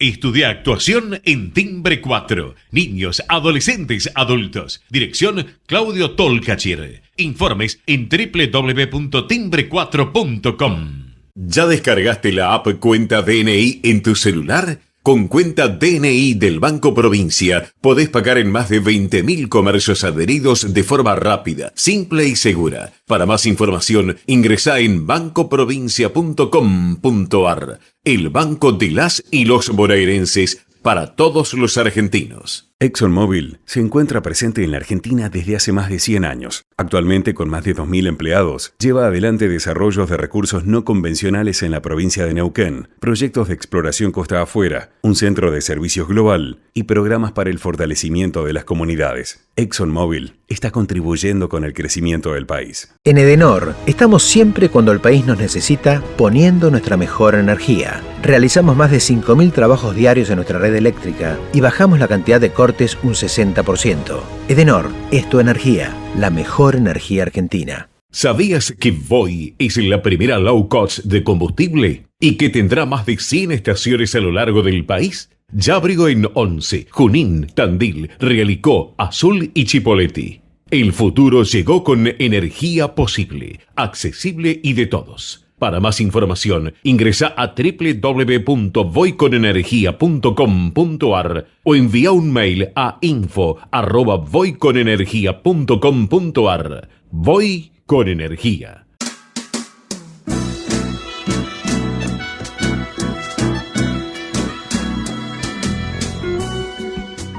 Estudia actuación en Timbre 4. Niños, adolescentes, adultos. Dirección Claudio Tolcachir. Informes en www.timbre4.com. ¿Ya descargaste la app Cuenta DNI en tu celular? Con Cuenta DNI del Banco Provincia podés pagar en más de 20.000 comercios adheridos de forma rápida, simple y segura. Para más información, ingresá en bancoprovincia.com.ar. El banco de las y los bonaerenses para todos los argentinos. ExxonMobil se encuentra presente en la Argentina desde hace más de 100 años. Actualmente, con más de 2.000 empleados, lleva adelante desarrollos de recursos no convencionales en la provincia de Neuquén, proyectos de exploración costa afuera, un centro de servicios global y programas para el fortalecimiento de las comunidades. ExxonMobil está contribuyendo con el crecimiento del país. En Edenor, estamos siempre cuando el país nos necesita, poniendo nuestra mejor energía. Realizamos más de 5.000 trabajos diarios en nuestra red eléctrica y bajamos la cantidad de cortes un 60%. Edenor es tu energía, la mejor energía argentina. ¿Sabías que Voy es la primera low cost de combustible y que tendrá más de 100 estaciones a lo largo del país? Ya abrió en Once, Junín, Tandil, Realicó, Azul y Chipoleti. El futuro llegó con energía posible, accesible y de todos. Para más información, ingresa a www.voyconenergia.com.ar o envía un mail a info@voyconenergia.com.ar. Voy con energía.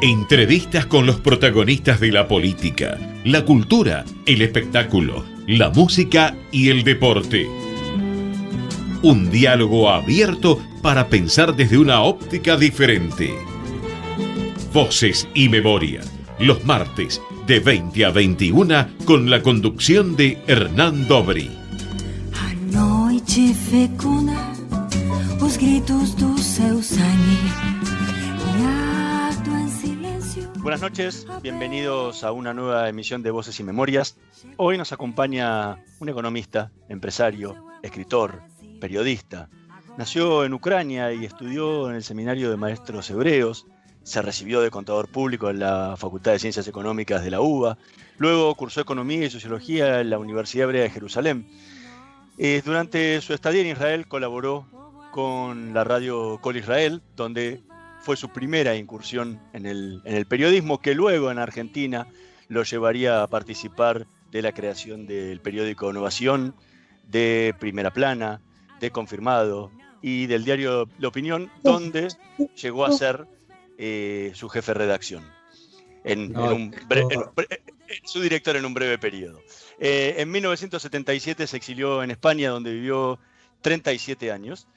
Entrevistas con los protagonistas de la política, la cultura, el espectáculo, la música y el deporte. Un diálogo abierto para pensar desde una óptica diferente. Voces y Memoria, los martes de 20 a 21 con la conducción de Hernán Dobri. A noite fecunda, os gritos do seu sangue. Buenas noches, bienvenidos a una nueva emisión de Voces y Memorias. Hoy nos acompaña un economista, empresario, escritor, periodista. Nació en Ucrania y estudió en el Seminario de Maestros Hebreos. Se recibió de contador público en la Facultad de Ciencias Económicas de la UBA. Luego cursó Economía y Sociología en la Universidad Hebrea de Jerusalén. Durante su estadía en Israel colaboró con la radio Col Israel, donde fue su primera incursión en el periodismo, que luego en Argentina lo llevaría a participar de la creación del periódico Innovación, de Primera Plana, de Confirmado y del diario La Opinión, donde llegó a ser su jefe de redacción, su director en un breve periodo. En 1977 se exilió en España, donde vivió 37 años.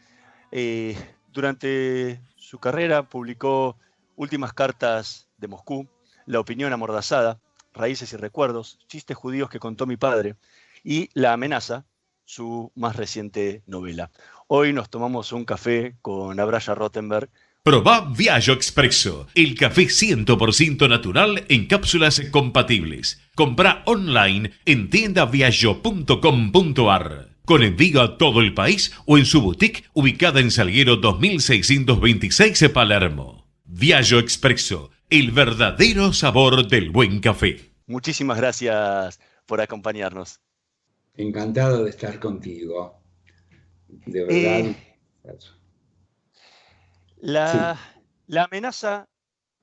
Durante su carrera publicó Últimas cartas de Moscú, La opinión amordazada, Raíces y recuerdos, Chistes judíos que contó mi padre y La amenaza, su más reciente novela. Hoy nos tomamos un café con Abraya Rottenberg. Probá Viaggio Expresso, el café 100% natural en cápsulas compatibles. Comprá online en tiendaviaggio.com.ar. Con envío a todo el país o en su boutique ubicada en Salguero 2626 Palermo. Viaggio Expresso, el verdadero sabor del buen café. Muchísimas gracias por acompañarnos. Encantado de estar contigo. De verdad. La amenaza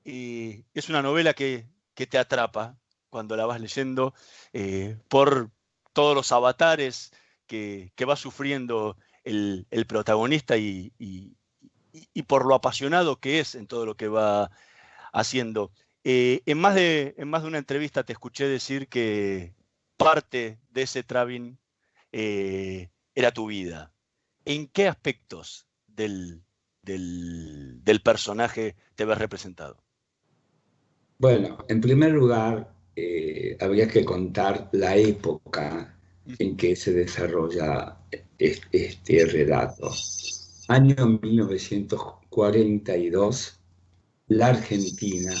es una novela que te atrapa cuando la vas leyendo por todos los avatares que va sufriendo el protagonista y por lo apasionado que es en todo lo que va haciendo. En más de una entrevista te escuché decir que parte de ese Travin era tu vida. ¿En qué aspectos del personaje te ves representado? Bueno, en primer lugar, habría que contar la época en que se desarrolla este relato. Año 1942, la Argentina,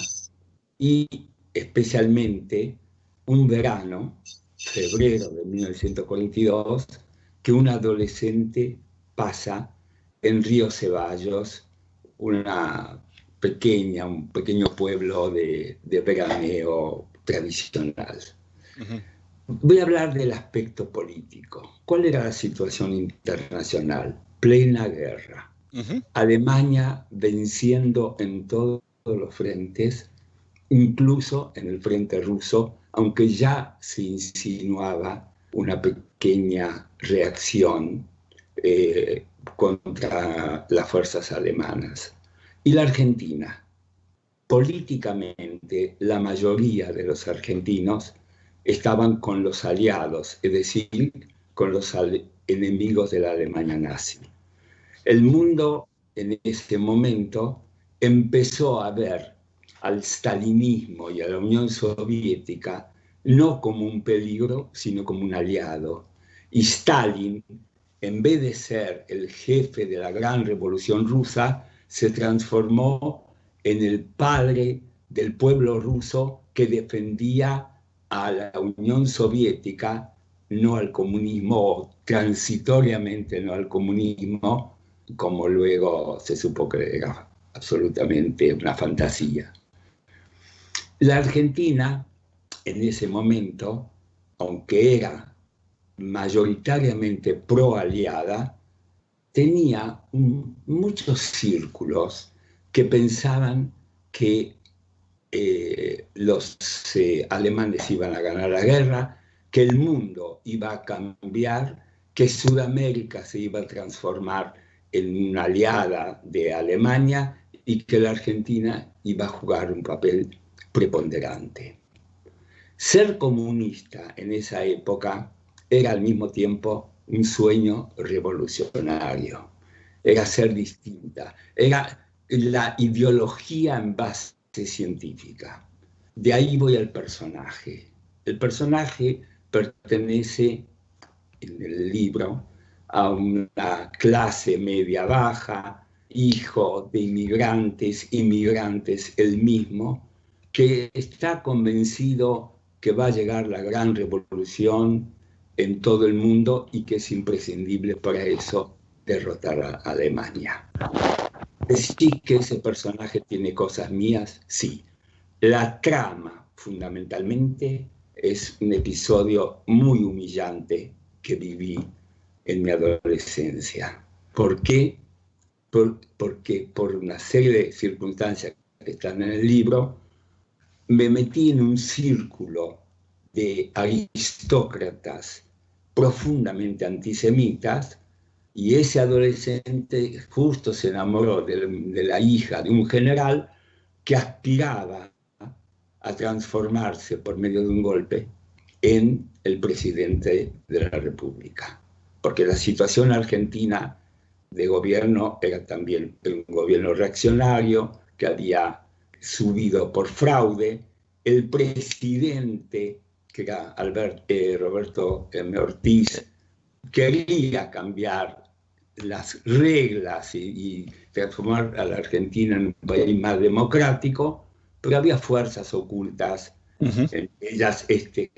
y especialmente un verano, febrero de 1942, que un adolescente pasa en Río Ceballos, un pequeño pueblo de veraneo tradicional. Voy a hablar del aspecto político. ¿Cuál era la situación internacional? Plena guerra. Alemania venciendo en todos los frentes, incluso en el frente ruso, aunque ya se insinuaba una pequeña reacción contra las fuerzas alemanas. Y la Argentina. Políticamente, la mayoría de los argentinos estaban con los aliados, es decir, con los enemigos de la Alemania nazi. El mundo en ese momento empezó a ver al stalinismo y a la Unión Soviética no como un peligro, sino como un aliado. Y Stalin, en vez de ser el jefe de la gran revolución rusa, se transformó en el padre del pueblo ruso que defendía a la Unión Soviética, no al comunismo, transitoriamente no al comunismo, como luego se supo que era absolutamente una fantasía. La Argentina, en ese momento, aunque era mayoritariamente pro-aliada, tenía muchos círculos que pensaban que los alemanes iban a ganar la guerra, que el mundo iba a cambiar, que Sudamérica se iba a transformar en una aliada de Alemania y que la Argentina iba a jugar un papel preponderante. Ser comunista en esa época era al mismo tiempo un sueño revolucionario, era ser distinta, era la ideología en base científica. De ahí voy al personaje. El personaje pertenece, en el libro, a una clase media-baja, hijo de inmigrantes él mismo, que está convencido que va a llegar la gran revolución en todo el mundo y que es imprescindible para eso derrotar a Alemania. ¿Decir que ese personaje tiene cosas mías? Sí. La trama, fundamentalmente, es un episodio muy humillante que viví en mi adolescencia. ¿Por qué? Porque por una serie de circunstancias que están en el libro, me metí en un círculo de aristócratas profundamente antisemitas, y ese adolescente justo se enamoró de la hija de un general que aspiraba a transformarse por medio de un golpe en el presidente de la República. Porque la situación argentina de gobierno era también un gobierno reaccionario que había subido por fraude. El presidente, que era Roberto M. Ortiz, quería cambiar las reglas y transformar a la Argentina en un país más democrático, pero había fuerzas ocultas, en ellas este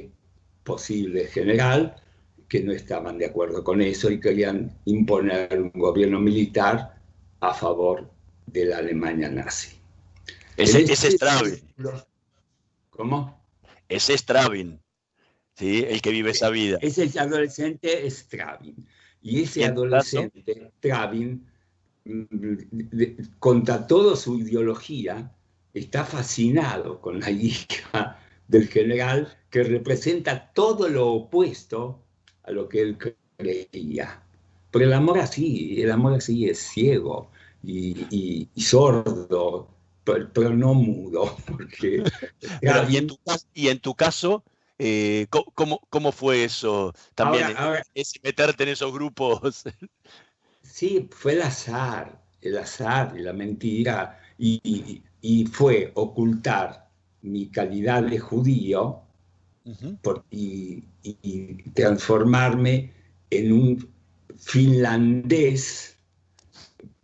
posible general, que no estaban de acuerdo con eso y querían imponer un gobierno militar a favor de la Alemania nazi. Ese es Stravin. ¿Cómo? Ese es Stravin, ¿sí? El que vive esa vida. Ese adolescente es Stravin. Y ese adolescente, Stravin, contra toda su ideología, está fascinado con la hija del general, que representa todo lo opuesto a lo que él creía. Pero el amor así es ciego y sordo, pero no mudo. Porque pero, y en tu caso, ¿cómo fue eso? También ahora, es meterte en esos grupos. Sí, fue el azar y la mentira, y fue ocultar mi calidad de judío y transformarme en un finlandés,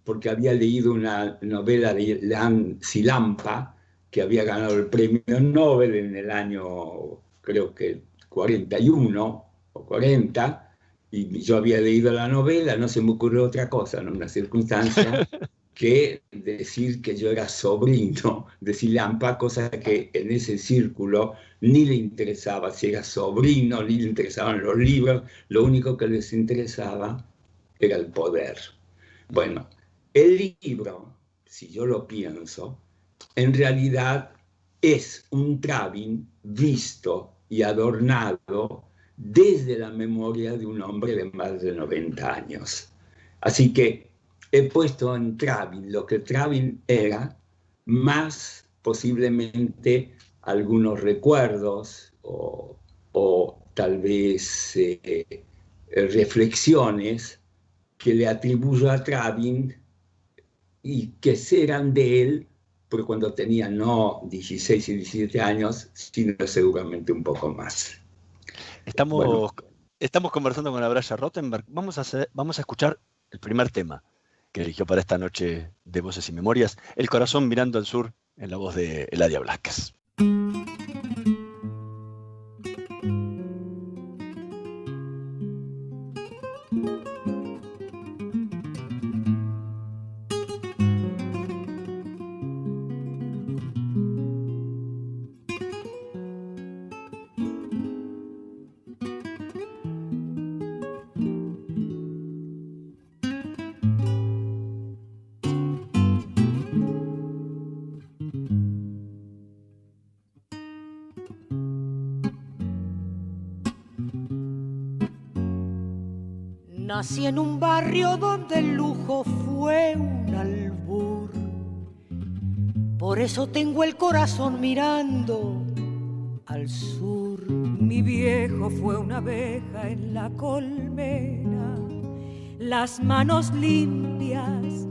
porque había leído una novela de Lan Silampa, que había ganado el premio Nobel en el año, creo que 41 o 40, y yo había leído la novela, no se me ocurrió otra cosa, en una circunstancia, que decir que yo era sobrino de Cilampa, cosa que en ese círculo ni le interesaba si era sobrino, ni le interesaban los libros, lo único que les interesaba era el poder. Bueno, el libro, si yo lo pienso, en realidad es un Travin visto y adornado desde la memoria de un hombre de más de 90 años. Así que he puesto en Travin lo que Travin era, más posiblemente algunos recuerdos o tal vez reflexiones que le atribuyo a Travin y que serán de él, porque cuando tenía no 16 y 17 años, sino seguramente un poco más. Estamos conversando con Abraya Rottenberg. Vamos a escuchar el primer tema que eligió para esta noche de Voces y Memorias, El corazón mirando al sur, en la voz de Eladia Blasquez. Nací en un barrio donde el lujo fue un albur. Por eso tengo el corazón mirando al sur. Mi viejo fue una abeja en la colmena, las manos limpias,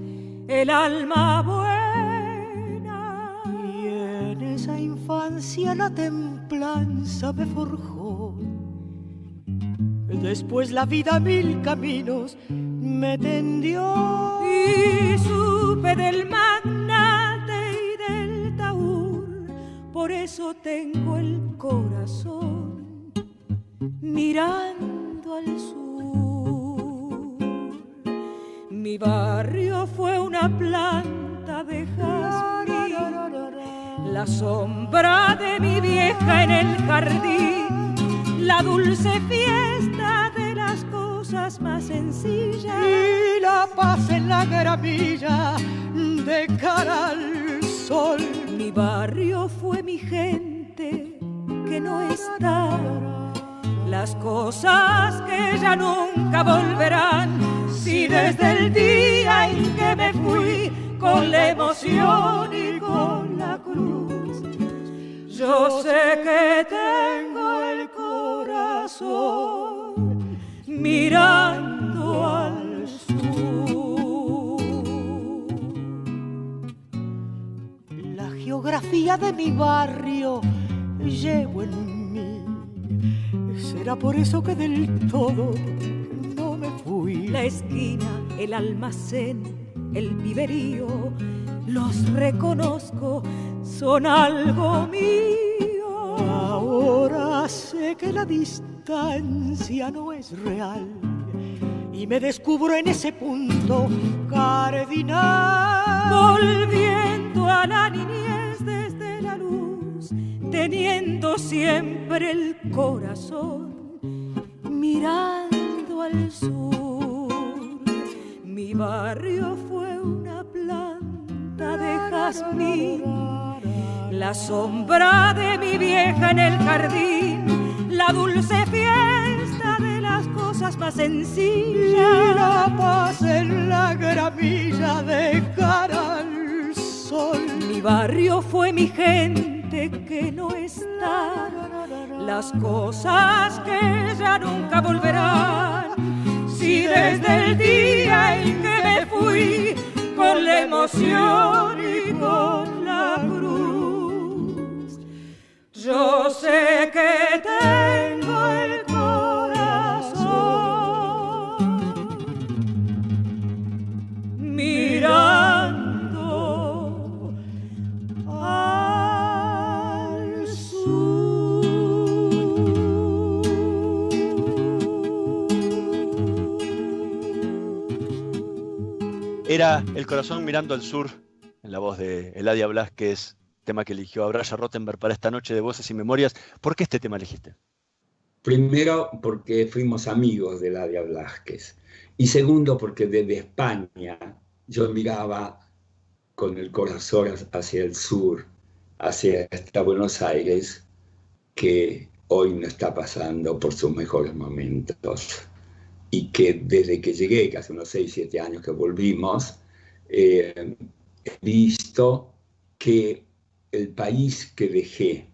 el alma buena. Y en esa infancia la templanza me forjó. Después la vida mil caminos me tendió y supe del magnate y del taur. Por eso tengo el corazón mirando al sur. Mi barrio fue una planta de jazmín, la sombra de mi vieja en el jardín, la dulce fiesta de las cosas más sencillas y la paz en la gramilla de cara al sol. Mi barrio fue mi gente que no está, las cosas que ya nunca volverán. Si desde el día en que me fui con la emoción y con la cruz, yo sé que tengo el corazón mirando al sur. La geografía de mi barrio llevo en mí. Será por eso que del todo no me fui. La esquina, el almacén, el viverío, los reconozco, son algo mío. Ahora sé que la distancia no es real y me descubro en ese punto cardinal. Volviendo a la niñez desde la luz, teniendo siempre el corazón mirando al sur. Mi barrio fue una planta de jazmín, la sombra de mi vieja en el jardín, la dulce fiesta de las cosas más sencillas y la paz en la gramilla de cara al sol. Mi barrio fue mi gente que no está, las cosas que ya nunca volverán. Si desde el día en que me fui con la emoción y con la cruz, yo sé que tengo el corazón mirando al sur. Era El corazón mirando al sur, en la voz de Eladia Blasquez, tema que eligió Braya Rottenberg para esta noche de Voces y Memorias. ¿Por qué este tema elegiste? Primero, porque fuimos amigos de Eladia Blasquez. Y segundo, porque desde España yo miraba con el corazón hacia el sur, hacia esta Buenos Aires, que hoy no está pasando por sus mejores momentos. Y que desde que llegué, que hace unos 6, 7 años que volvimos, he visto que el país que dejé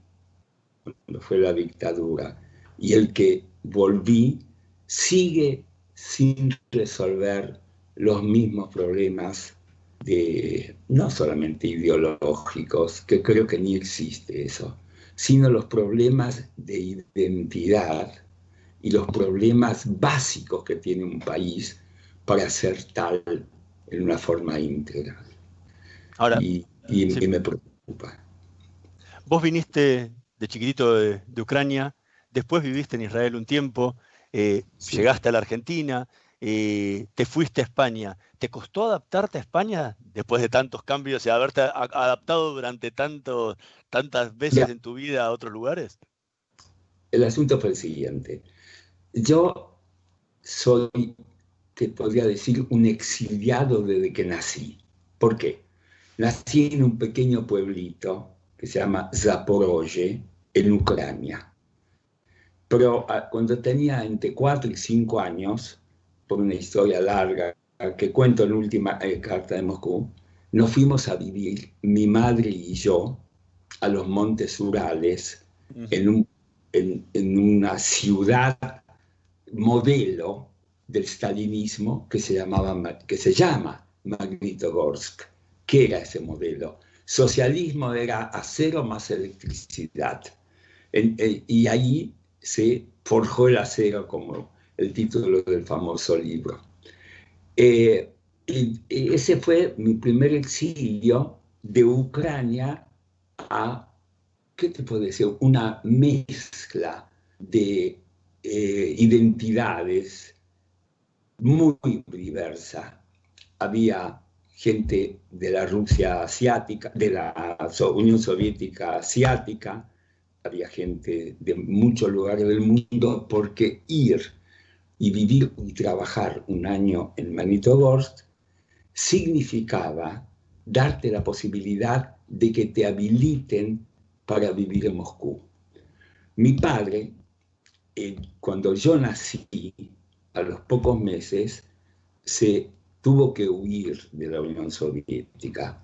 cuando fue la dictadura y el que volví sigue sin resolver los mismos problemas no solamente ideológicos, que creo que ni existe eso, sino los problemas de identidad y los problemas básicos que tiene un país para ser tal en una forma íntegra. Ahora, y me preocupa. Vos viniste de chiquitito de Ucrania, después viviste en Israel un tiempo, Sí. llegaste a la Argentina, te fuiste a España. ¿Te costó adaptarte a España después de tantos cambios y haberte adaptado durante tantas veces Ya. en tu vida a otros lugares? El asunto fue el siguiente. Yo soy, te podría decir, un exiliado desde que nací. ¿Por qué? Nací en un pequeño pueblito que se llama Zaporozhye, en Ucrania. Pero cuando tenía entre 4 y 5 años, por una historia larga que cuento en la última carta de Moscú, nos fuimos a vivir, mi madre y yo, a los Montes Urales, en una ciudad modelo del stalinismo que se llama Magnitogorsk. ¿Qué era ese modelo? Socialismo era acero más electricidad. Y ahí se forjó el acero, como el título del famoso libro. Ese fue mi primer exilio de Ucrania a, ¿qué te puedo decir? Una mezcla de identidades muy diversa. Había gente de la Rusia asiática, de la Unión Soviética asiática, había gente de muchos lugares del mundo, porque ir y vivir y trabajar un año en Magnitogorsk significaba darte la posibilidad de que te habiliten para vivir en Moscú. Mi padre, cuando yo nací, a los pocos meses, se tuvo que huir de la Unión Soviética.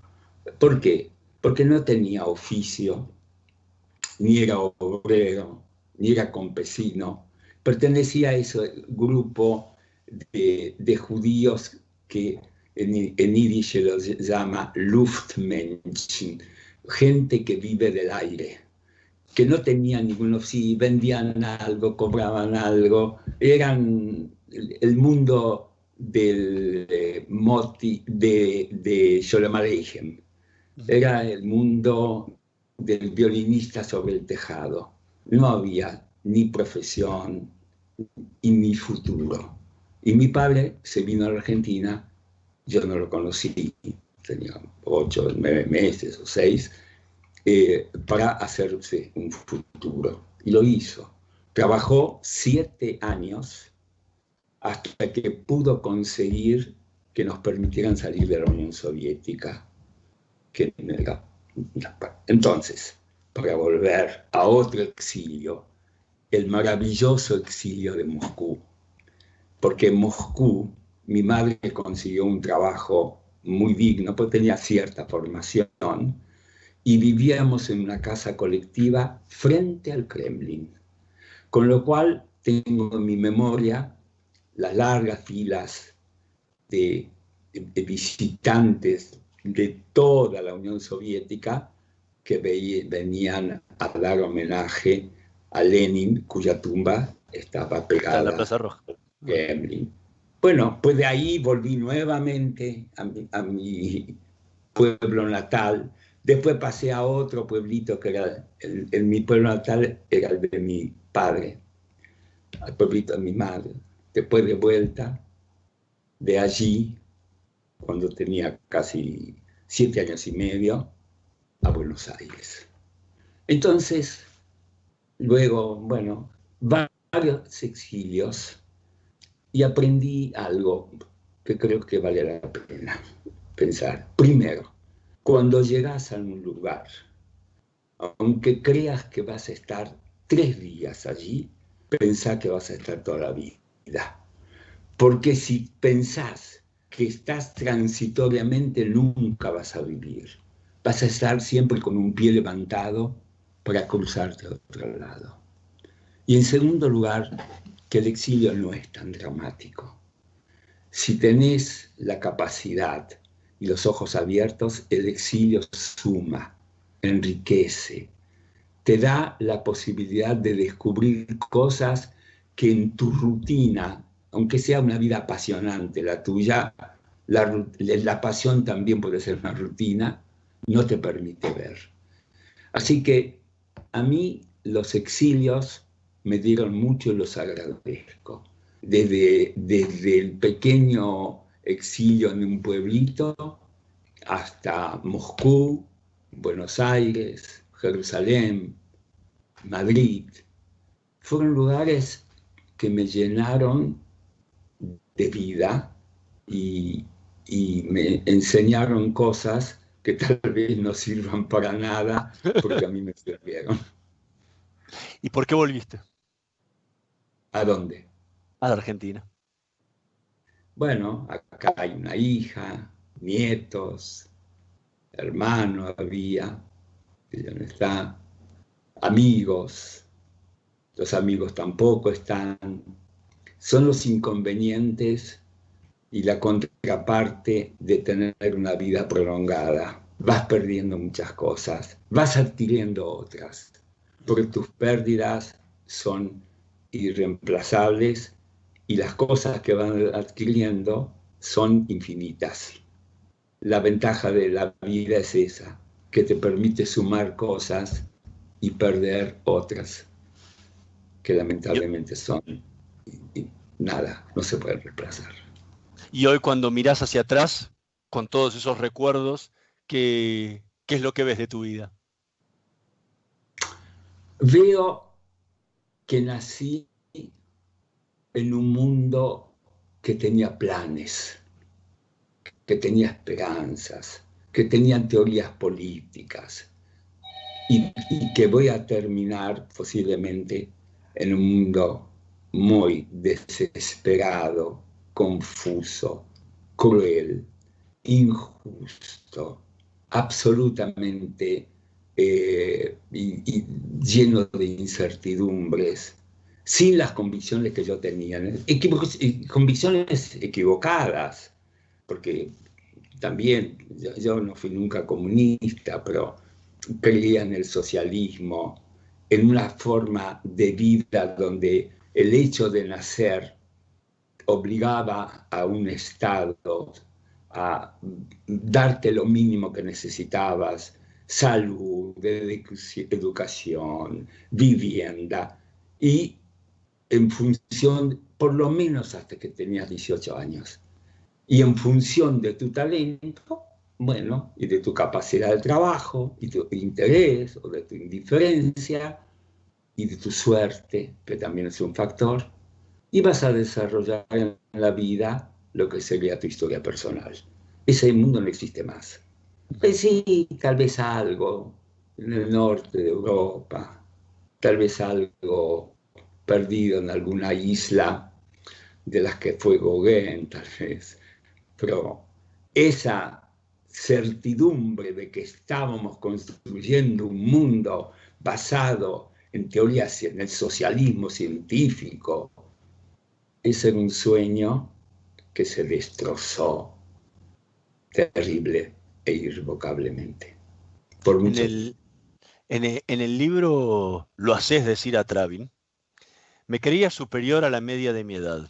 ¿Por qué? Porque no tenía oficio, ni era obrero, ni era campesino. Pertenecía a ese grupo de judíos que en yiddish se los llama Luftmenschen, gente que vive del aire, que no tenían ningún oficio, vendían algo, cobraban algo, eran el mundo del Moti, de Sholem Aleichem. Era el mundo del violinista sobre el tejado. No había ni profesión y ni futuro. Y mi padre se vino a la Argentina, yo no lo conocí, tenía 8, 9 meses o 6, para hacerse un futuro. Y lo hizo. Trabajó 7 años hasta que pudo conseguir que nos permitieran salir de la Unión Soviética. Entonces, para volver a otro exilio, el maravilloso exilio de Moscú, porque en Moscú mi madre consiguió un trabajo muy digno, porque tenía cierta formación, y vivíamos en una casa colectiva frente al Kremlin, con lo cual tengo en mi memoria las largas filas de visitantes de toda la Unión Soviética que venían a dar homenaje a Lenin, cuya tumba estaba pegada a la Plaza Roja. Kremlin. Bueno, pues de ahí volví nuevamente a mi pueblo natal. Después pasé a otro pueblito que era, mi pueblo natal era el de mi padre, al pueblito de mi madre. Después de vuelta, de allí cuando tenía casi 7 años y medio, a Buenos Aires. Entonces, luego, bueno, varios exilios, y aprendí algo que creo que vale la pena pensar. Primero, cuando llegas a un lugar, aunque creas que vas a estar 3 días allí, pensá que vas a estar toda la vida. Porque si pensás que estás transitoriamente, nunca vas a vivir. Vas a estar siempre con un pie levantado para cruzarte al otro lado. Y en segundo lugar, que el exilio no es tan dramático. Si tenés la capacidad y los ojos abiertos, el exilio suma, enriquece, te da la posibilidad de descubrir cosas que en tu rutina, aunque sea una vida apasionante la tuya, la pasión también puede ser una rutina, no te permite ver. Así que a mí los exilios me dieron mucho y los agradezco. Desde el pequeño exilio en un pueblito hasta Moscú, Buenos Aires, Jerusalén, Madrid, fueron lugares que me llenaron de vida y me enseñaron cosas que tal vez no sirvan para nada, porque a mí me sirvieron. ¿Y por qué volviste ¿A dónde? a la Argentina? Bueno, acá hay una hija, nietos, hermano había, que ya no está, amigos, los amigos tampoco están. Son los inconvenientes y la contraparte de tener una vida prolongada. Vas perdiendo muchas cosas, vas adquiriendo otras, porque tus pérdidas son irreemplazables y las cosas que van adquiriendo son infinitas. La ventaja de la vida es esa, que te permite sumar cosas y perder otras, que lamentablemente son nada, no se pueden reemplazar. Y hoy cuando mirás hacia atrás, con todos esos recuerdos, ¿qué es lo que ves de tu vida? Veo que nací en un mundo que tenía planes, que tenía esperanzas, que tenía teorías políticas, y que voy a terminar posiblemente en un mundo muy desesperado, confuso, cruel, injusto, absolutamente y lleno de incertidumbres, sin las convicciones que yo tenía, convicciones equivocadas, porque también yo no fui nunca comunista, pero creía en el socialismo, en una forma de vida donde el hecho de nacer obligaba a un Estado a darte lo mínimo que necesitabas: salud, educación, vivienda, y en función, por lo menos hasta que tenías 18 años, y en función de tu talento, bueno, y de tu capacidad de trabajo, y tu interés, o de tu indiferencia, y de tu suerte, que también es un factor, y vas a desarrollar en la vida lo que sería tu historia personal. Ese mundo no existe más. Pues sí, tal vez algo en el norte de Europa, tal vez algo perdido en alguna isla de las que fue Gauguin, tal vez. Pero esa certidumbre de que estábamos construyendo un mundo basado en teorías, en el socialismo científico, ese era un sueño que se destrozó terrible e irrevocablemente. Por mucho En el libro lo haces decir a Travin: me creía superior a la media de mi edad,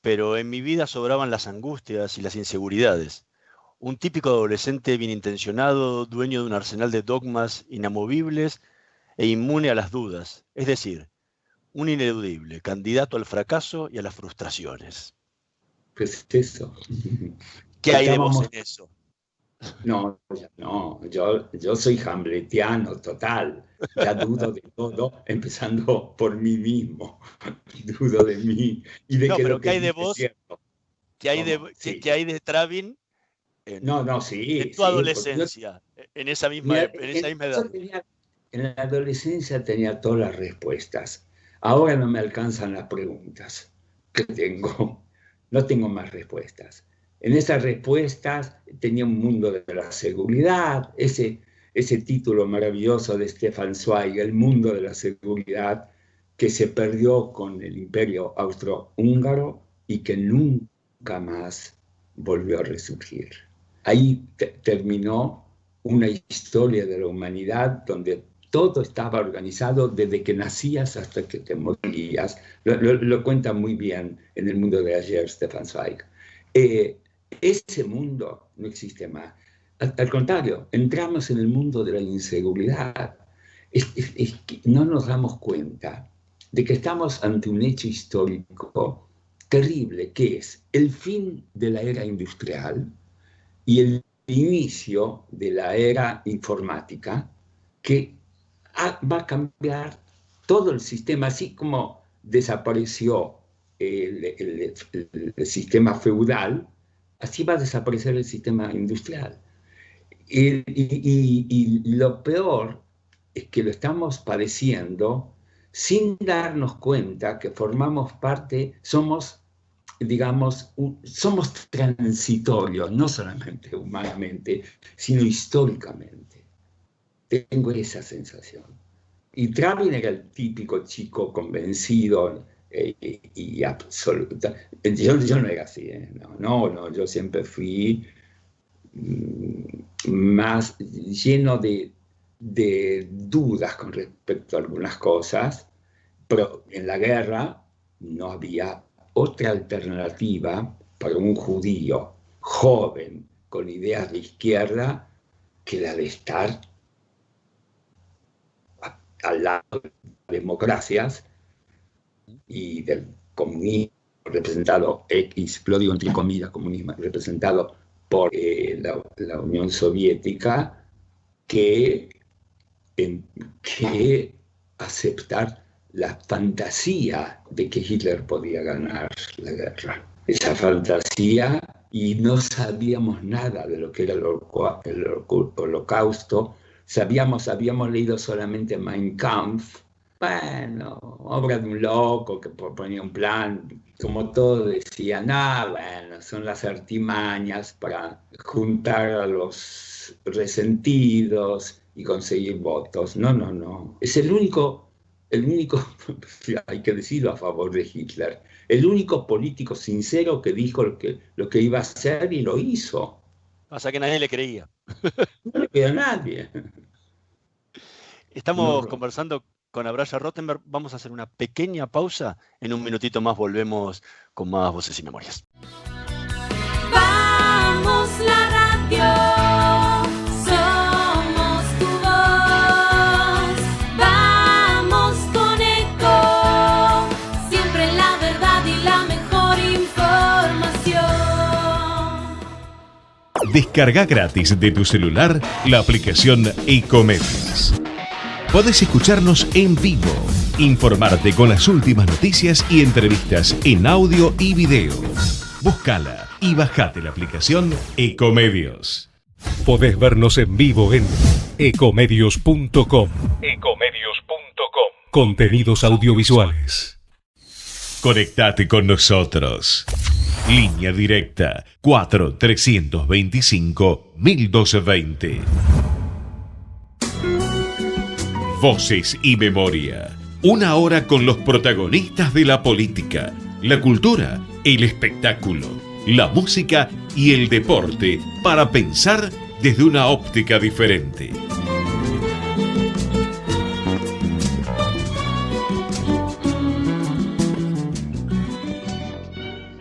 pero en mi vida sobraban las angustias y las inseguridades. Un típico adolescente bien intencionado, dueño de un arsenal de dogmas inamovibles e inmune a las dudas, es decir, un ineludible candidato al fracaso y a las frustraciones. Pues eso. ¿Qué hay de vos Estábamos, en eso? no, yo soy hamletiano total, ya dudo de todo, empezando por mí mismo, dudo de mí y de No, que pero lo ¿qué que hay de dice es vos? cierto. ¿Qué hay ¿Cómo? Sí. qué hay de Travin No, no, en sí, tu sí, porque adolescencia, mi- en esa misma edad? en la adolescencia tenía todas las respuestas. Ahora no me alcanzan las preguntas que tengo. No tengo más respuestas. En esas respuestas tenía un mundo de la seguridad, ese título maravilloso de Stefan Zweig, el mundo de la seguridad, que se perdió con el imperio austrohúngaro y que nunca más volvió a resurgir. Ahí terminó una historia de la humanidad donde todo estaba organizado desde que nacías hasta que te morías. Lo cuenta muy bien en el mundo de ayer Stefan Zweig. Ese mundo no existe más. Al contrario, entramos en el mundo de la inseguridad. Es que no nos damos cuenta de que estamos ante un hecho histórico terrible, que es el fin de la era industrial y el inicio de la era informática, que va a cambiar todo el sistema, así como desapareció el sistema feudal, así va a desaparecer el sistema industrial. Y lo peor es que lo estamos padeciendo sin darnos cuenta que formamos parte, somos, digamos, somos transitorios, no solamente humanamente, sino históricamente. Tengo esa sensación. Y Travin era el típico chico convencido y absoluta. Yo no era así, no, yo siempre fui más lleno de dudas con respecto a algunas cosas, pero en la guerra no había otra alternativa para un judío joven con ideas de izquierda que la de estar al lado de las democracias y del comunismo representado, lo digo entre comillas, comunismo representado por la Unión Soviética, que aceptar la fantasía de que Hitler podía ganar la guerra. Esa fantasía, y no sabíamos nada de lo que era el holocausto. Habíamos leído solamente Mein Kampf, bueno, obra de un loco que proponía un plan, como todos decían, bueno, son las artimañas para juntar a los resentidos y conseguir votos. No. Es el único, hay que decirlo a favor de Hitler, el único político sincero que dijo lo que iba a hacer y lo hizo. Pasa que nadie le creía. No le queda a nadie. Estamos conversando con Abraya Rottenberg. Vamos a hacer una pequeña pausa. En un minutito más volvemos con más Voces y Memorias. Vamos la radio, somos tu voz. Vamos con Eco, siempre la verdad y la mejor información. Descarga gratis de tu celular la aplicación Ecomedios. Podés escucharnos en vivo, informarte con las últimas noticias y entrevistas en audio y video. Búscala y bajate la aplicación Ecomedios. Podés vernos en vivo en ecomedios.com. Contenidos audiovisuales. Conectate con nosotros. Línea directa 4-325-1220. Voces y Memoria. Una hora con los protagonistas de la política, la cultura, el espectáculo, la música y el deporte para pensar desde una óptica diferente.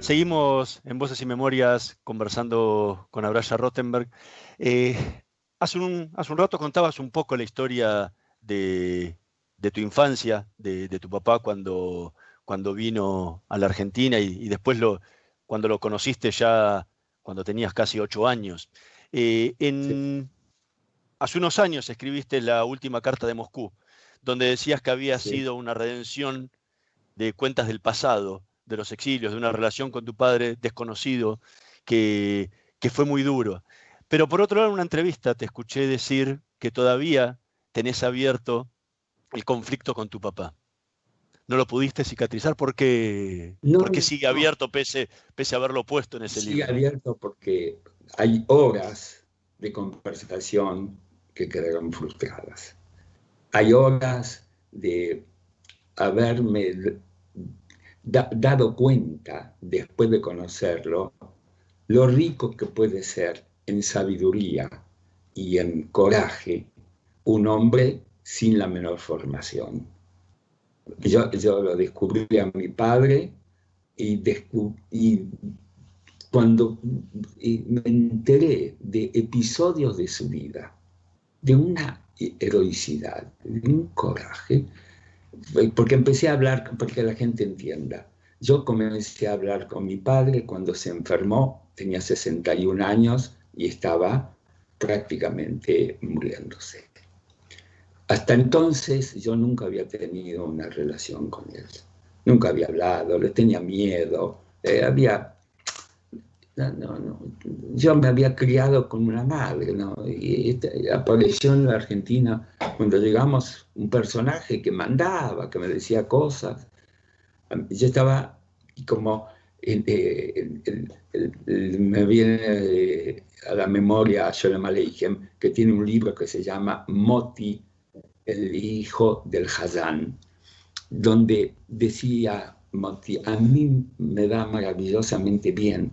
Seguimos en Voces y Memorias conversando con Abraya Rottenberg. Hace un rato contabas un poco la historia de tu infancia, de tu papá cuando vino a la Argentina y después cuando lo conociste ya cuando tenías casi 8 años. Hace unos años escribiste la última carta de Moscú, donde decías que había sido una redención de cuentas del pasado, de los exilios, de una relación con tu padre desconocido, que fue muy duro. Pero por otro lado, en una entrevista te escuché decir que todavía tenés abierto el conflicto con tu papá. ¿No lo pudiste cicatrizar? ¿Por qué sigue abierto pese a haberlo puesto en ese libro? Sigue abierto porque hay horas de conversación que quedaron frustradas. Hay horas de haberme dado cuenta, después de conocerlo, lo rico que puede ser en sabiduría y en coraje un hombre sin la menor formación. Yo lo descubrí a mi padre y cuando me enteré de episodios de su vida, de una heroicidad, de un coraje, porque empecé a hablar, porque la gente entienda. Yo comencé a hablar con mi padre cuando se enfermó, tenía 61 años y estaba prácticamente muriéndose. Hasta entonces yo nunca había tenido una relación con él. Nunca había hablado, le tenía miedo. Yo me había criado con una madre, ¿no? Y apareció en la Argentina cuando llegamos un personaje que mandaba, que me decía cosas. Yo estaba como... me viene a la memoria Sholem Aleichem, que tiene un libro que se llama Moti, el hijo del Hazán, donde decía Moti, a mí me da maravillosamente bien.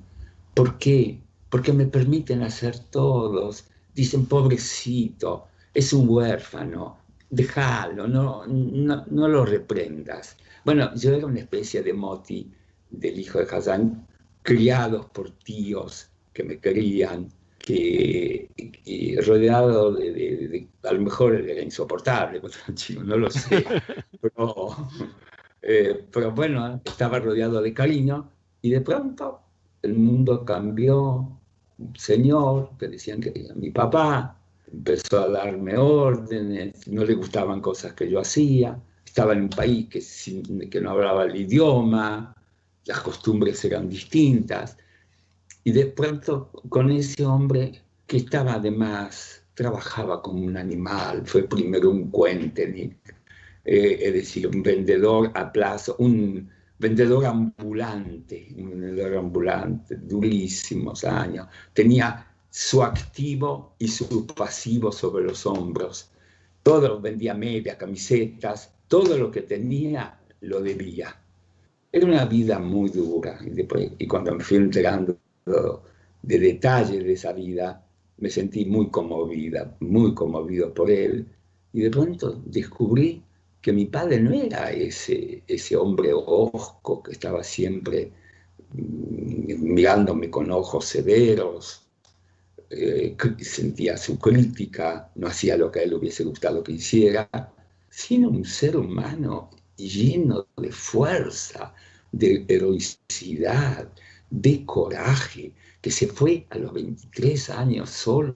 ¿Por qué? Porque me permiten hacer todos. Dicen, pobrecito, es un huérfano, déjalo, no lo reprendas. Bueno, yo era una especie de Moti, del hijo de Hazán, criados por tíos que me querían, que rodeado de a lo mejor era insoportable contra el chico, no lo sé, pero bueno, estaba rodeado de cariño y de pronto el mundo cambió. Un señor que decían que era mi papá empezó a darme órdenes, no le gustaban cosas que yo hacía, estaba en un país que no hablaba el idioma, las costumbres eran distintas. Y de pronto con ese hombre que estaba además, trabajaba como un animal, fue primero un cuentenik, es decir, un vendedor a plazo, un vendedor ambulante, durísimos años. Tenía su activo y su pasivo sobre los hombros. Todo vendía medias, camisetas, todo lo que tenía lo debía. Era una vida muy dura. Y cuando me fui enterando de detalles de esa vida, me sentí muy conmovido por él. Y de pronto descubrí que mi padre no era ese hombre hosco que estaba siempre mirándome con ojos severos, sentía su crítica, no hacía lo que a él le hubiese gustado que hiciera, sino un ser humano lleno de fuerza, de heroicidad, de coraje, que se fue a los 23 años solo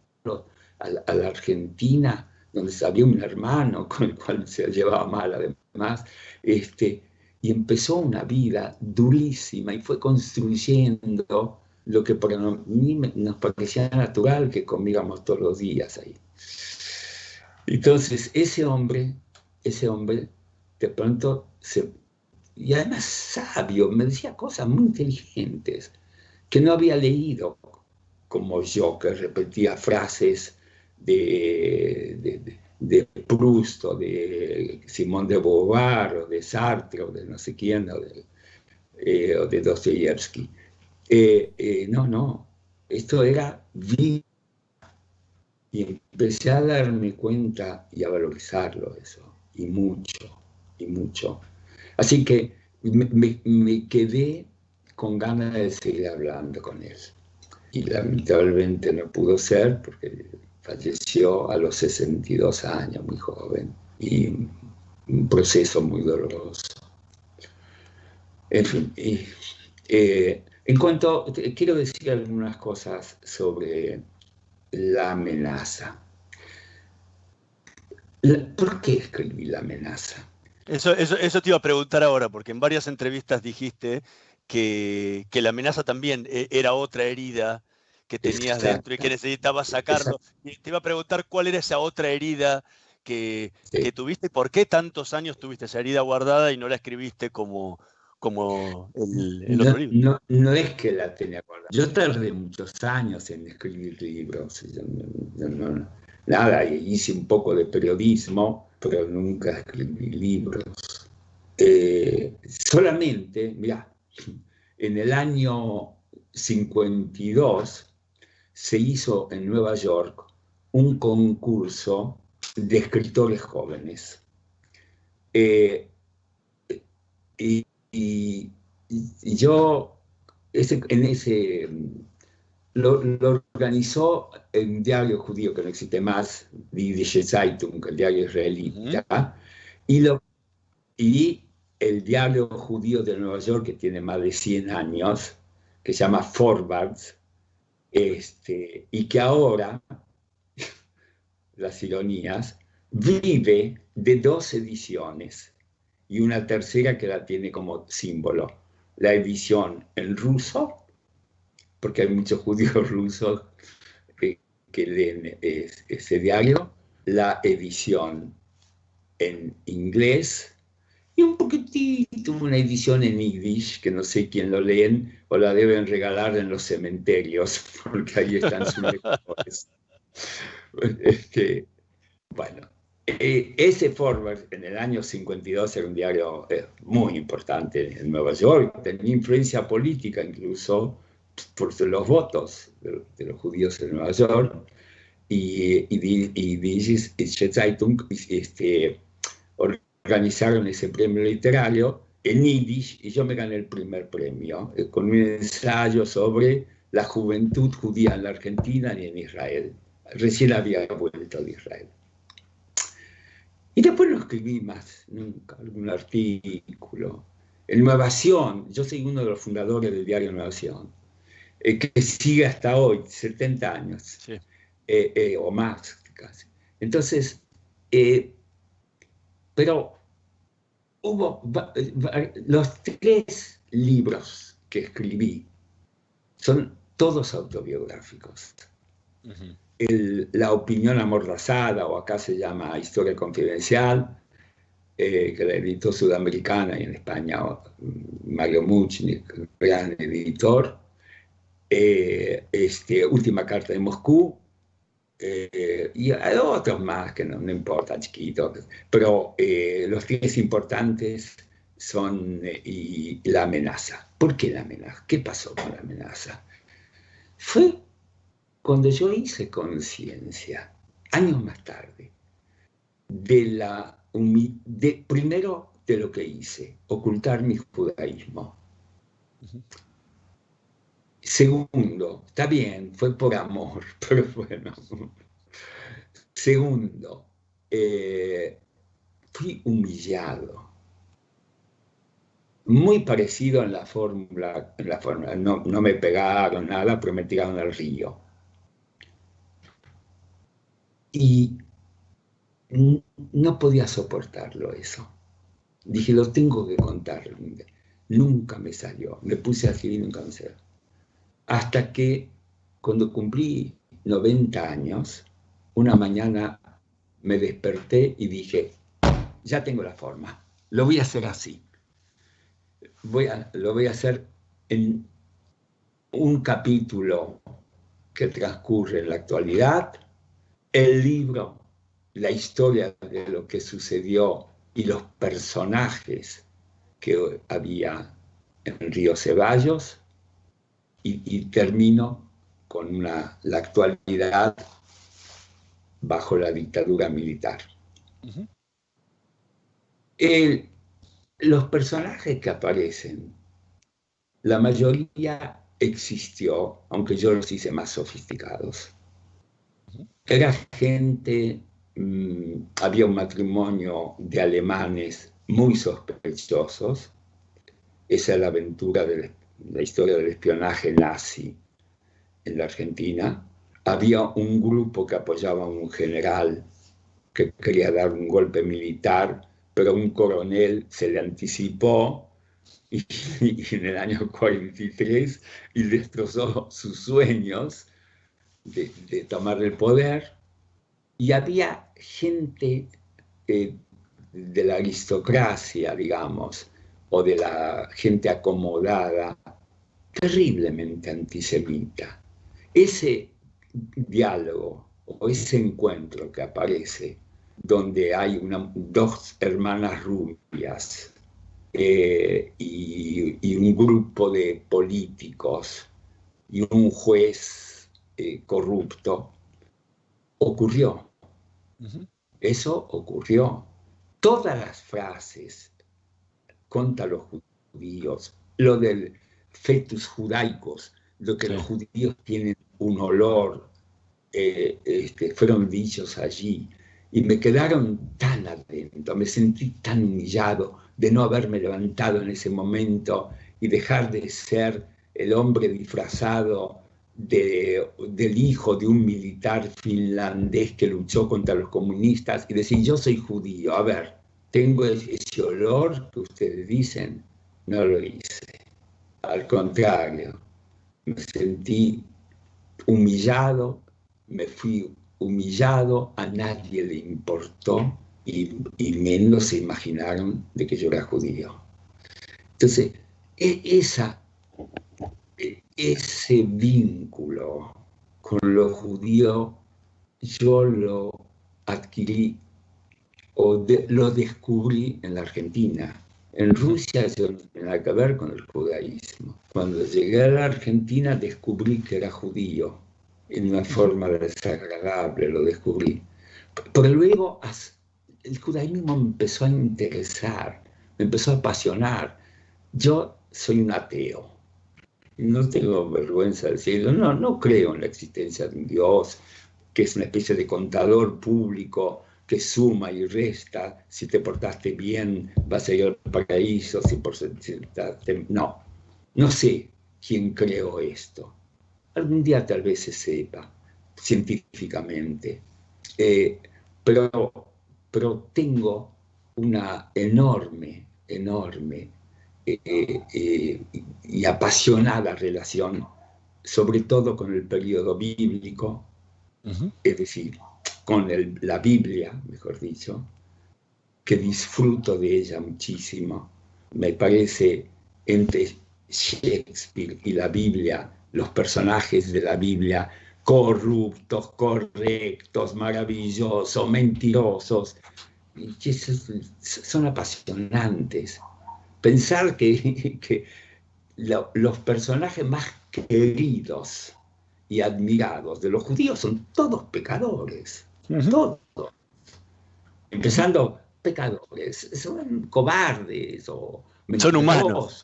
a la Argentina, donde había un hermano con el cual se llevaba mal además, y empezó una vida durísima y fue construyendo lo que para mí nos parecía natural que comiéramos todos los días ahí. Entonces ese hombre de pronto y además sabio, me decía cosas muy inteligentes que no había leído, como yo, que repetía frases de Proust, o de Simone de Beauvoir, o de Sartre, o de no sé quién, o de Dostoyevsky. No, esto era vida. Y empecé a darme cuenta y a valorizarlo eso, y mucho. Así que me quedé con ganas de seguir hablando con él. Y lamentablemente no pudo ser porque falleció a los 62 años, muy joven, y un proceso muy doloroso. En fin, quiero decir algunas cosas sobre la amenaza. ¿Por qué escribí La amenaza? Eso te iba a preguntar ahora, porque en varias entrevistas dijiste que la amenaza también era otra herida que tenías dentro y que necesitabas sacarlo. Y te iba a preguntar cuál era esa otra herida que tuviste y por qué tantos años tuviste esa herida guardada y no la escribiste como el otro libro. No es que la tenía guardada. Yo tardé muchos años en escribir libros. Nada, hice un poco de periodismo, pero nunca escribí libros. Solamente, mirá, en el año 52 se hizo en Nueva York un concurso de escritores jóvenes. Y yo, lo organizó un diario judío que no existe más, Die Jüdische Zeitung, el diario israelita, y el diario judío de Nueva York, que tiene más de 100 años, que se llama Forwards, y que ahora, las ironías, vive de 2 ediciones y una tercera que la tiene como símbolo. La edición en ruso, porque hay muchos judíos rusos que leen ese diario, la edición en inglés y un poquitito una edición en yiddish, que no sé quién lo leen o la deben regalar en los cementerios, porque ahí están sus lectores. Bueno, ese Forward en el año 52 era un diario muy importante en Nueva York, tenía influencia política incluso por los votos de los judíos en Nueva York, y Die Zeitung organizaron ese premio literario en yiddish y yo me gané el primer premio con un ensayo sobre la juventud judía en la Argentina y en Israel. Recién había vuelto de Israel. Y después no escribí más, nunca, algún artículo. En Nueva Acción, yo soy uno de los fundadores del diario Nueva Acción, que sigue hasta hoy, 70 años, sí. O más casi. Entonces, pero hubo los 3 libros que escribí son todos autobiográficos. Uh-huh. La opinión amordazada, o acá se llama Historia Confidencial, que la editó Sudamericana y en España Mario Muchnik, gran editor. Última Carta de Moscú, y hay otros más que no importa, chiquitos, pero los 3 importantes son y La amenaza. ¿Por qué La amenaza? ¿Qué pasó con La amenaza? Fue cuando yo hice conciencia, años más tarde, primero de lo que hice, ocultar mi judaísmo. Uh-huh. Segundo, está bien, fue por amor, pero bueno. Segundo, fui humillado. Muy parecido en la fórmula. No me pegaron nada, pero me tiraron al río. Y no podía soportarlo eso. Dije, lo tengo que contar. Nunca me salió. Me puse a escribir y nunca me salió. Hasta que, cuando cumplí 90 años, una mañana me desperté y dije, ya tengo la forma, lo voy a hacer así. Lo voy a hacer en un capítulo que transcurre en la actualidad, el libro, la historia de lo que sucedió y los personajes que había en Río Ceballos, y termino con la actualidad bajo la dictadura militar. Uh-huh. Los personajes que aparecen, la mayoría existió, aunque yo los hice más sofisticados. Uh-huh. Era gente, había un matrimonio de alemanes muy sospechosos, esa es la aventura la historia del espionaje nazi en la Argentina, había un grupo que apoyaba a un general que quería dar un golpe militar, pero un coronel se le anticipó y en el año 43 y destrozó sus sueños de tomar el poder. Y había gente de la aristocracia, digamos, o de la gente acomodada, terriblemente antisemita. Ese diálogo o ese encuentro que aparece, donde hay dos hermanas rubias y un grupo de políticos y un juez corrupto, ocurrió. Eso ocurrió. Todas las frases contra los judíos, lo del fetus judaicos, lo que los judíos tienen un olor, fueron dichos allí. Y me quedaron tan adentro, me sentí tan humillado de no haberme levantado en ese momento y dejar de ser el hombre disfrazado del hijo de un militar finlandés que luchó contra los comunistas y decir, yo soy judío, a ver, tengo ese olor que ustedes dicen, no lo hice. Al contrario, me sentí humillado, me fui humillado, a nadie le importó y menos se imaginaron de que yo era judío. Entonces, ese vínculo con lo judío yo lo adquirí o lo descubrí en la Argentina. En Rusia yo no tenía nada que ver con el judaísmo. Cuando llegué a la Argentina descubrí que era judío. En una forma desagradable lo descubrí. Pero luego el judaísmo me empezó a interesar, me empezó a apasionar. Yo soy un ateo. No tengo vergüenza de decirlo. No creo en la existencia de un Dios que es una especie de contador público que suma y resta. Si te portaste bien, vas a ir al paraíso. No sé quién creó esto. Algún día tal vez se sepa científicamente. Pero tengo una enorme y apasionada relación, sobre todo con el periodo bíblico, es decir, con la Biblia, mejor dicho, que disfruto de ella muchísimo. Me parece, entre Shakespeare y la Biblia, los personajes de la Biblia, corruptos, correctos, maravillosos, mentirosos, y son apasionantes. Pensar que los personajes más queridos y admirados de los judíos son todos pecadores, todos. Empezando pecadores, son cobardes o son humanos.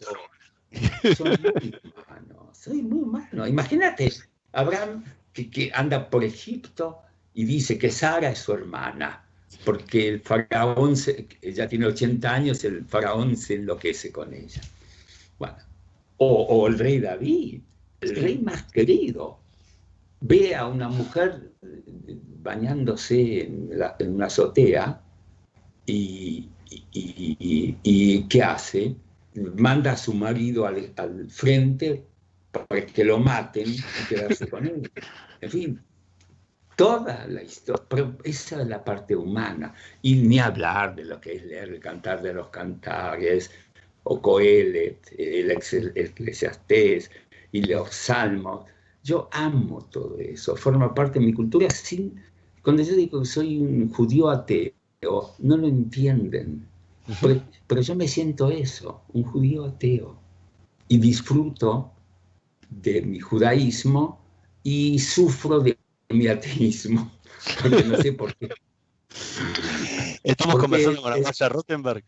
Soy muy humano. Imagínate, Abraham que anda por Egipto y dice que Sara es su hermana, porque el faraón, ella tiene 80 años, el faraón se enloquece con ella. Bueno, o el rey David, el rey más querido, ve a una mujer bañándose en una azotea y ¿qué hace? Manda a su marido al frente para que lo maten y quedarse con él. En fin, toda la historia, pero esa es la parte humana. Y ni hablar de lo que es leer el Cantar de los Cantares, o Coelet, el Eclesiastés y los Salmos. Yo amo todo eso, forma parte de mi cultura. Cuando yo digo que soy un judío ateo, no lo entienden. Pero yo me siento eso, un judío ateo. Y disfruto de mi judaísmo y sufro de mi ateísmo, porque no sé por qué. Estamos conversando con Amaya Rothenberg.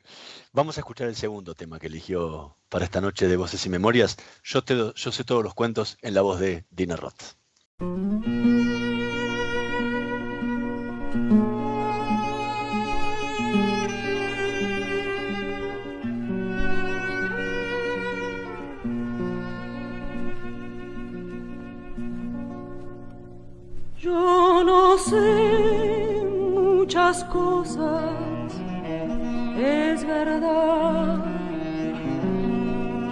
Vamos a escuchar el segundo tema que eligió para esta noche de Voces y Memorias. Yo sé todos los cuentos, en la voz de Dina Roth. muchas cosas, es verdad.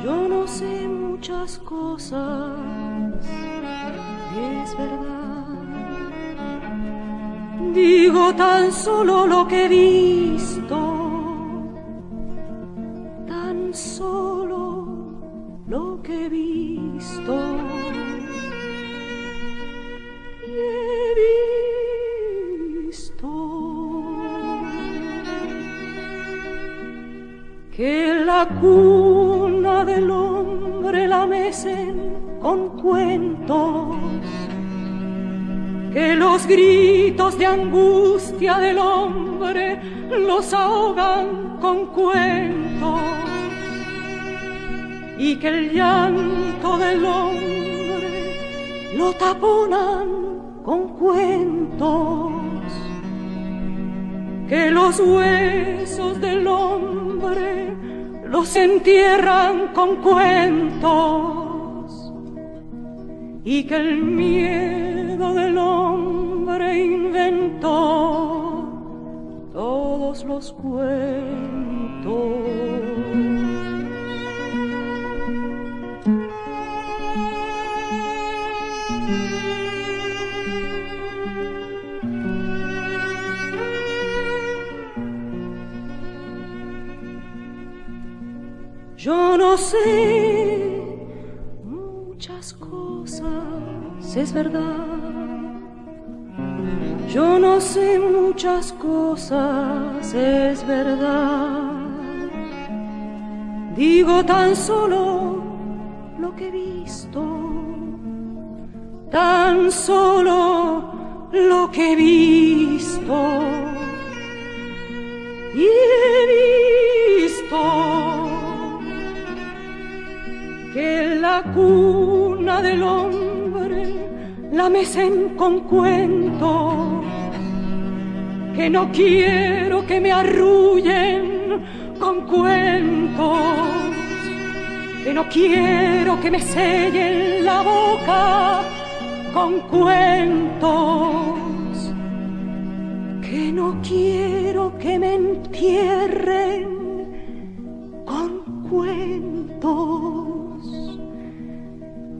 Yo no sé muchas cosas, es verdad. Digo tan solo lo que he visto, tan solo lo que he visto. Y he visto que la cuna del hombre la mecen con cuentos, que los gritos de angustia del hombre los ahogan con cuentos, y que el llanto del hombre lo taponan con cuentos, que los huesos del hombre los entierran con cuentos, y que el miedo del hombre inventó todos los cuentos. Yo no sé muchas cosas, es verdad. Yo no sé muchas cosas, es verdad. Digo tan solo lo que he visto, tan solo lo que he visto. Y he visto que la cuna del hombre la mecen con cuentos, que no quiero que me arrullen con cuentos, que no quiero que me sellen la boca con cuentos, que no quiero que me entierren con cuentos,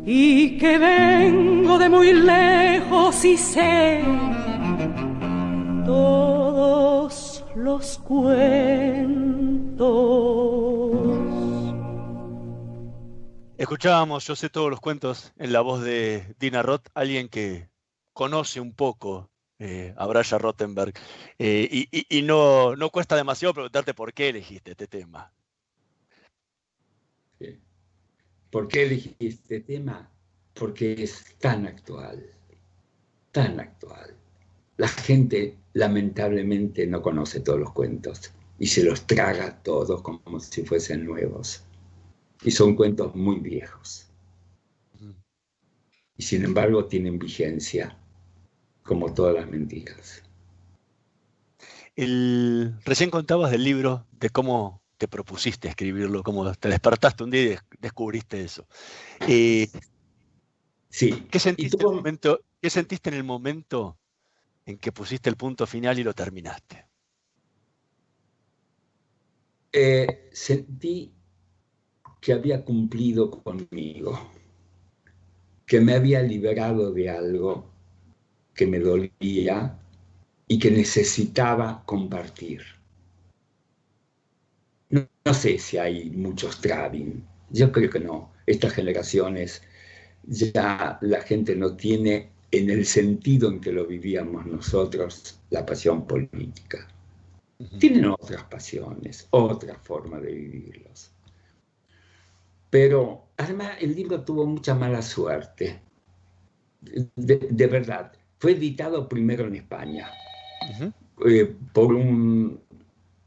y que vengo de muy lejos y sé todos los cuentos. Escuchábamos Yo sé todos los cuentos en la voz de Dina Roth, alguien que conoce un poco a Braya Rottenberg, y no cuesta demasiado preguntarte por qué elegiste este tema. Sí. ¿Por qué elegí este tema? Porque es tan actual, tan actual. La gente lamentablemente no conoce todos los cuentos y se los traga todos como si fuesen nuevos. Y son cuentos muy viejos. Y sin embargo tienen vigencia, como todas las mentiras. Recién contabas del libro, de cómo te propusiste escribirlo, cómo te despertaste un día y descubriste eso. Sí. ¿Qué sentiste en el momento en que pusiste el punto final y lo terminaste? Sentí que había cumplido conmigo, que me había liberado de algo que me dolía y que necesitaba compartir. No sé si hay muchos Travin, yo creo que no. Estas generaciones ya la gente no tiene, en el sentido en que lo vivíamos nosotros, la pasión política. Tienen otras pasiones, otra forma de vivirlos. Pero además el libro tuvo mucha mala suerte. De verdad. Fue editado primero en España.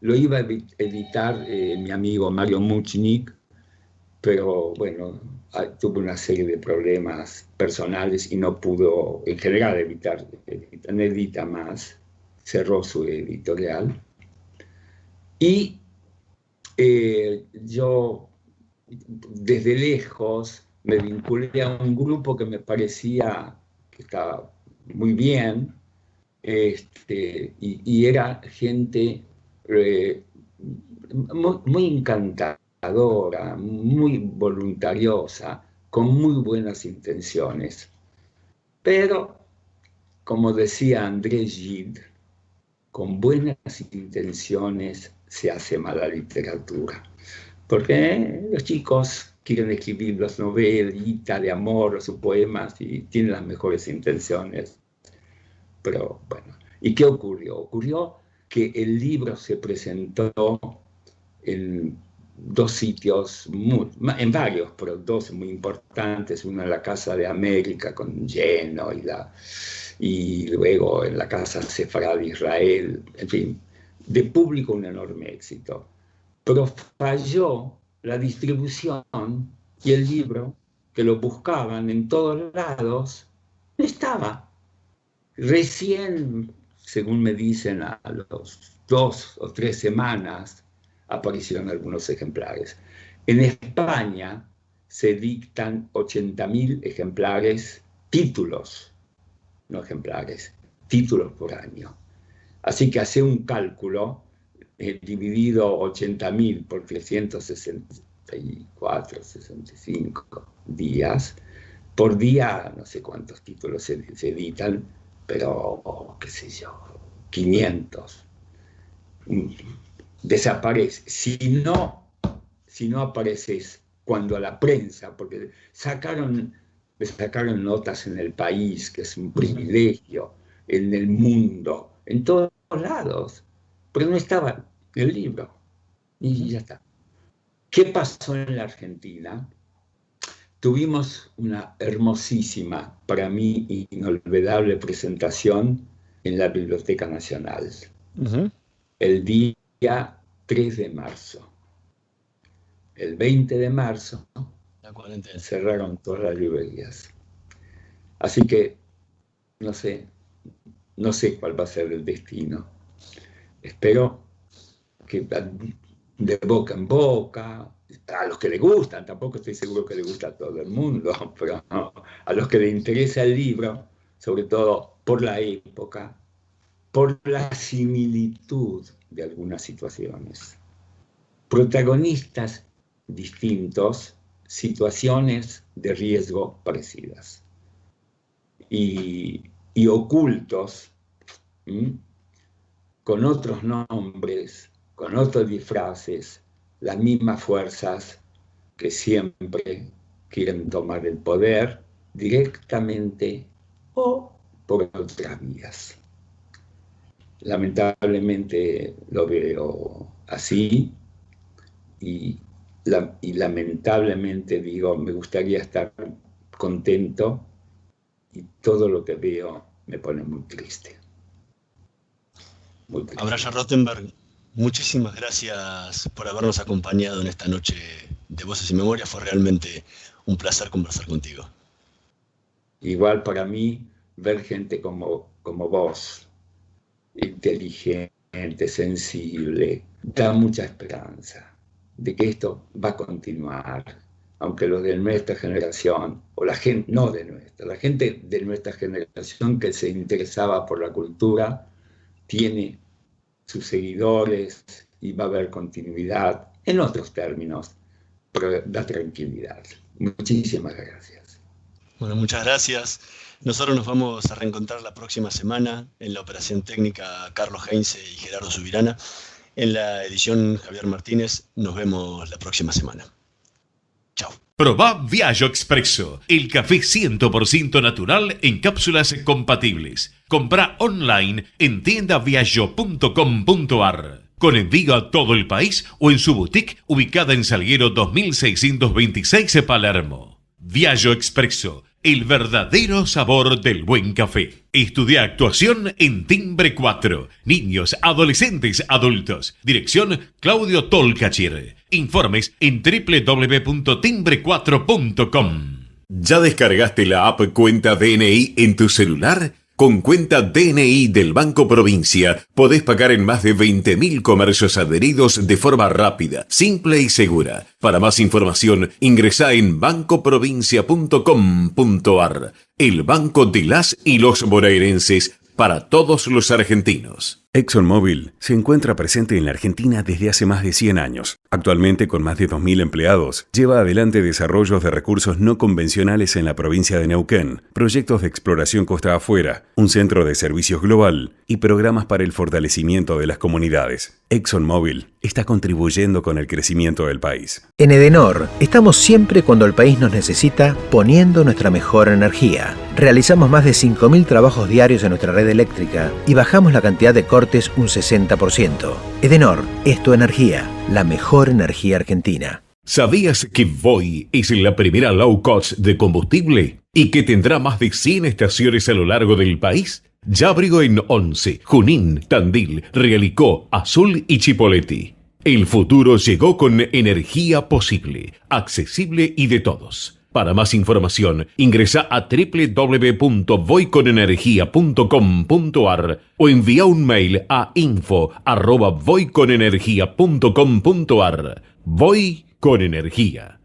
Lo iba a editar mi amigo Mario Muchnik, pero bueno, tuvo una serie de problemas personales y no pudo, en general, no edita más. Cerró su editorial. Y yo, desde lejos, me vinculé a un grupo que me parecía que estaba muy bien, y era gente muy encantadora, muy voluntariosa, con muy buenas intenciones. Pero, como decía André Gide, con buenas intenciones se hace mala literatura. Porque los chicos quieren escribir las novelitas de amor o sus poemas y tienen las mejores intenciones. Pero bueno, ¿y qué ocurrió? Ocurrió que el libro se presentó en dos sitios, en varios, pero dos muy importantes, uno en la Casa de América con lleno y luego en la Casa Sefarad de Israel, en fin, de público un enorme éxito. Pero falló la distribución y el libro, que lo buscaban en todos lados, no estaba. Recién, según me dicen, a los 2 o 3 semanas aparecieron algunos ejemplares. En España se dictan 80.000 ejemplares, títulos, no ejemplares, títulos por año. Así que hace un cálculo dividido 80.000 por 364, 65 días. Por día, no sé cuántos títulos se editan, pero, qué sé yo, 500. Desaparece. Si no apareces cuando a la prensa, porque le sacaron notas en El País, que es un privilegio, en El Mundo, en todos lados, pero no estaba el libro. Y ya está. ¿Qué pasó en la Argentina? Tuvimos una hermosísima, para mí inolvidable presentación en la Biblioteca Nacional. El día 3 de marzo. El 20 de marzo cerraron todas las librerías. Así que no sé cuál va a ser el destino. Espero que de boca en boca, a los que les gustan, tampoco estoy seguro que le gusta a todo el mundo, pero a los que les interesa el libro, sobre todo por la época, por la similitud de algunas situaciones. Protagonistas distintos, situaciones de riesgo parecidas. Y ocultos, con otros nombres, con otros disfraces, las mismas fuerzas que siempre quieren tomar el poder directamente o por otras vías. Lamentablemente lo veo así y lamentablemente digo, me gustaría estar contento y todo lo que veo me pone muy triste. Muy triste. Abraham Rothenberg, muchísimas gracias por habernos acompañado en esta noche de Voces y Memorias. Fue realmente un placer conversar contigo. Igual para mí, ver gente como vos, inteligente, sensible, da mucha esperanza de que esto va a continuar, aunque los de nuestra generación, o la gente, no de nuestra, la gente de nuestra generación que se interesaba por la cultura, tiene sus seguidores y va a haber continuidad en otros términos, pero da tranquilidad. Muchísimas gracias. Bueno, muchas gracias. Nosotros nos vamos a reencontrar la próxima semana en la operación técnica Carlos Heinze y Gerardo Subirana. En la edición Javier Martínez. Nos vemos la próxima semana. Chao. Probá Viaggio Expresso, el café 100% natural en cápsulas compatibles. Comprá online en tiendaviaggio.com.ar. Con envío a todo el país o en su boutique ubicada en Salguero 2626 Palermo. Viaggio Expresso, el verdadero sabor del buen café. Estudia actuación en Timbre 4. Niños, adolescentes, adultos. Dirección Claudio Tolcachir. Informes en www.timbre4.com. ¿Ya descargaste la app Cuenta DNI en tu celular? Con Cuenta DNI del Banco Provincia podés pagar en más de 20.000 comercios adheridos de forma rápida, simple y segura. Para más información, ingresá en bancoprovincia.com.ar. El banco de las y los bonaerenses para todos los argentinos. ExxonMobil se encuentra presente en la Argentina desde hace más de 100 años. Actualmente, con más de 2.000 empleados, lleva adelante desarrollos de recursos no convencionales en la provincia de Neuquén, proyectos de exploración costa afuera, un centro de servicios global y programas para el fortalecimiento de las comunidades. ExxonMobil está contribuyendo con el crecimiento del país. En Edenor, estamos siempre cuando el país nos necesita, poniendo nuestra mejor energía. Realizamos más de 5.000 trabajos diarios en nuestra red eléctrica y bajamos la cantidad de cortes un 60%. Edenor es tu energía, la mejor energía argentina. ¿Sabías que Voi es la primera low cost de combustible y que tendrá más de 100 estaciones a lo largo del país? Ya abrió en Once, Junín, Tandil, Realicó, Azul y Chipoleti. El futuro llegó con energía posible, accesible y de todos. Para más información, ingresa a www.voiconenergia.com.ar o envía un mail a info@voiconenergia.com.ar. Voy con energía.